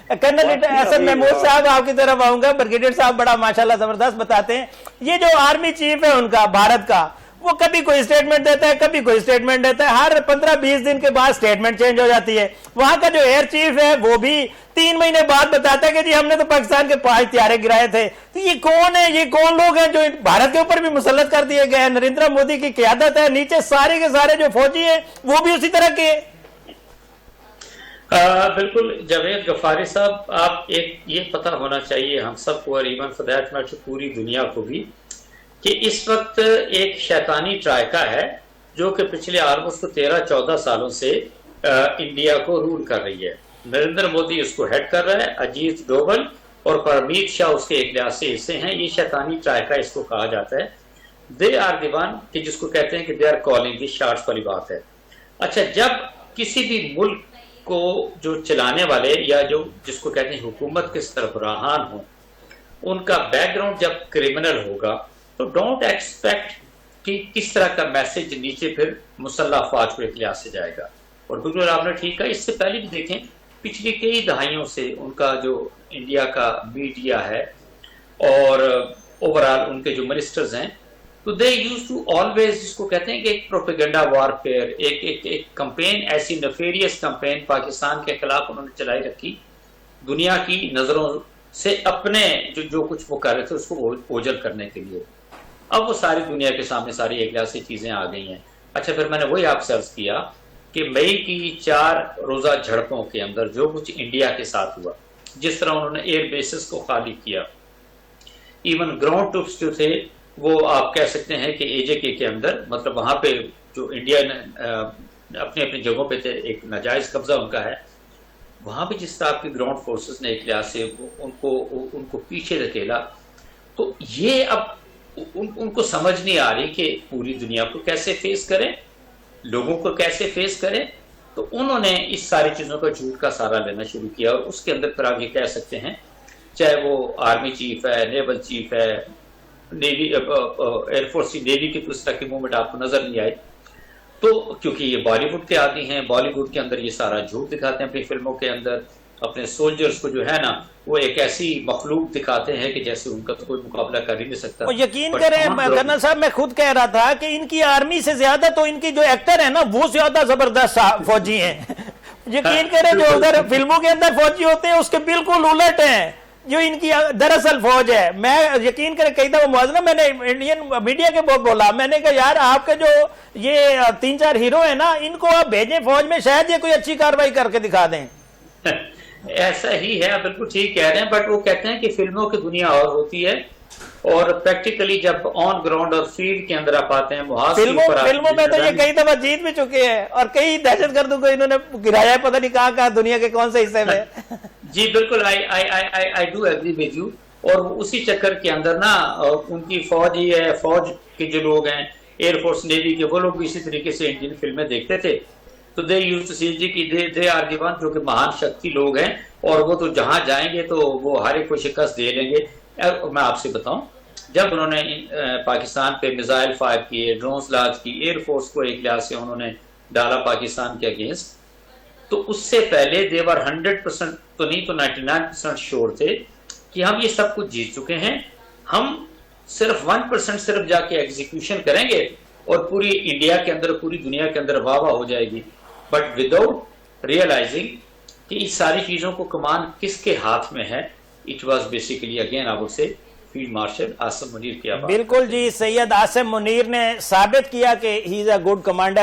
Colonel Ehsan Mahmood साहब आपकी तरफ आऊंगा। ब्रिगेडियर साहब बड़ा माशाल्लाह जबरदस्त बताते हैं। ये जो आर्मी चीफ है उनका भारत का, वो कभी कोई स्टेटमेंट देता है, कभी कोई स्टेटमेंट देता है, हर 15-20 दिन के बाद स्टेटमेंट चेंज हो जाती है। वहां का जो एयर चीफ है वो भी 3 महीने बाद बताता है कि जी हमने तो पाकिस्तान के 5 हथियारे गिराए थे। तो ये कौन है, ये कौन लोग हैं जो भारत के ऊपर भी मुसल्लत कर दिए गए हैं? नरेंद्र मोदी की क़यादत है, नीचे सारे के सारे जो फौजी हैं वो भी उसी तरह के। बिल्कुल जावेद गफारी साहब, आप एक ये पता होना चाहिए हम सबको, और इवन फॉर दैट मैटर पूरी दुनिया को भी, कि इस वक्त एक शैतानी ट्रायका है जो कि पिछले ऑलमोस्ट 13-14 सालों से इंडिया को रूल कर रही है। नरेंद्र मोदी उसको हेड कर रहा है, अजीत डोभाल और परमीत शाह उसके एक लिहाज से हिस्से हैं। ये शैतानी ट्रायका इसको कहा जाता है। दे आर द वन कि जिसको कहते हैं कि they are calling the shots वाली बात है। अच्छा, जब किसी भी मुल्क को जो चलाने वाले या जो जिसको कहते हैं हुकूमत के सरबराहान हो, उनका बैकग्राउंड जब क्रिमिनल होगा तो डोंट एक्सपेक्ट कि किस तरह का मैसेज नीचे फिर मुसल्लह अफवाज को एक लिहाज से जाएगा। और बिल्कुल आपने ठीक कहा, इससे पहले भी देखें पिछली कई दहाइयों से उनका जो इंडिया का मीडिया है और ओवरऑल उनके जो मिनिस्टर्स हैं, तो दे यूज टू ऑलवेज, जिसको कहते हैं कि एक प्रोपेगेंडा वारफेयर, एक कंपेन, ऐसी नफेरियस कंपेन पाकिस्तान के खिलाफ उन्होंने चलाई रखी, दुनिया की नजरों से अपने जो कुछ वो कर रहे थे उसको ओझल करने के लिए। अब वो सारी दुनिया के सामने सारी एक लिहाज से चीजें आ गई हैं। अच्छा, फिर मैंने वही आपसे अर्ज किया कि मई की 4 रोजा झड़पों के अंदर जो कुछ इंडिया के साथ हुआ, जिस तरह उन्होंने एयर बेसिस को खाली किया, इवन ग्राउंड ट्रूप्स जो थे वो आप कह सकते हैं कि एजेके के अंदर, मतलब वहां पे जो इंडिया अपनी अपनी जगहों पे थे, एक नाजायज कब्जा उनका है, वहां पे जिस तरह आपकी ग्राउंड फोर्सेस ने एक लिहाज से उनको पीछे धकेला, तो ये अब उनको समझ नहीं आ रही कि पूरी दुनिया को कैसे फेस करें, लोगों को कैसे फेस करें। तो उन्होंने इस सारी चीजों का झूठ का सहारा लेना शुरू किया, और उसके अंदर फिर आप ये कह सकते हैं, चाहे वो आर्मी चीफ है, नेवल चीफ है, नेवी, एयरफोर्स की नेवी की, तो इस तरह की मूवमेंट आपको नजर नहीं आई। तो क्योंकि ये बॉलीवुड के आदि हैं, बॉलीवुड के अंदर ये सारा झूठ दिखाते हैं अपनी फिल्मों के अंदर, अपने सोल्जर्स को जो है ना वो एक ऐसी मखलूक दिखाते हैं कि जैसे उनका तो कोई मुकाबला कर ही नहीं सकता। और यकीन करें कर्नल साहब, मैं खुद कह रहा था कि इनकी आर्मी से ज्यादा तो इनकी जो एक्टर है ना वो ज्यादा जबरदस्त फौजी हैं। यकीन करें जो उधर फिल्मों के अंदर फौजी होते हैं उसके बिल्कुल उलट हैं जो इनकी दरअसल फौज है। मैं यकीन करें कई दफा मुआवजा मैंने इंडियन मीडिया के बहुत बोला, मैंने कहा यार आपके जो ये 3-4 हीरो है ना, इनको आप भेजें फौज में, शायद ये कोई अच्छी कार्रवाई करके दिखा दें। ऐसा ही है, बिल्कुल ठीक कह रहे हैं, बट वो कहते हैं कि फिल्मों की दुनिया और होती है, और प्रैक्टिकली जब ऑन ग्राउंड और फील्ड के अंदर आप आते हैं, फिल्मों में तो ये कई दफा जीत भी चुके हैं, और कई दहशतगर्दों को इन्होंने गिराया है, पता नहीं कहाँ दुनिया के कौन से हिस्से में। जी बिल्कुल, I do agree with you. और उसी चक्कर के अंदर ना उनकी फौज ही है, फौज के जो लोग हैं, एयरफोर्स नेवी के, वो लोग भी इसी तरीके से इंडियन फिल्में देखते थे। तो दे यूज्ड टू सी जी की दे आर द वन, जो कि महान शक्ति लोग हैं, और वो तो जहां जाएंगे तो वो हर एक को शिकस्त दे लेंगे। मैं आपसे बताऊं, जब उन्होंने पाकिस्तान पे मिसाइल फायर किए, ड्रोन्स लॉन्च की, एयरफोर्स को एक लिहाज से उन्होंने डाला पाकिस्तान के अगेंस्ट, तो उससे पहले देवर 100% तो नहीं तो 99% श्योर थे कि हम ये सब कुछ जीत चुके हैं, हम सिर्फ 1% सिर्फ जाके एग्जीक्यूशन करेंगे और पूरी इंडिया के अंदर, पूरी दुनिया के अंदर वाह वाह हो जाएगी। बट विदाउट रियलाइजिंग कि इस सारी चीजों को कमान किसके हाथ में है, it was basically again I would say field marshal Asim Munir की आवाज। बिल्कुल जी, सैयद आसिम मुनीर ने साबित किया कि he is a good commander.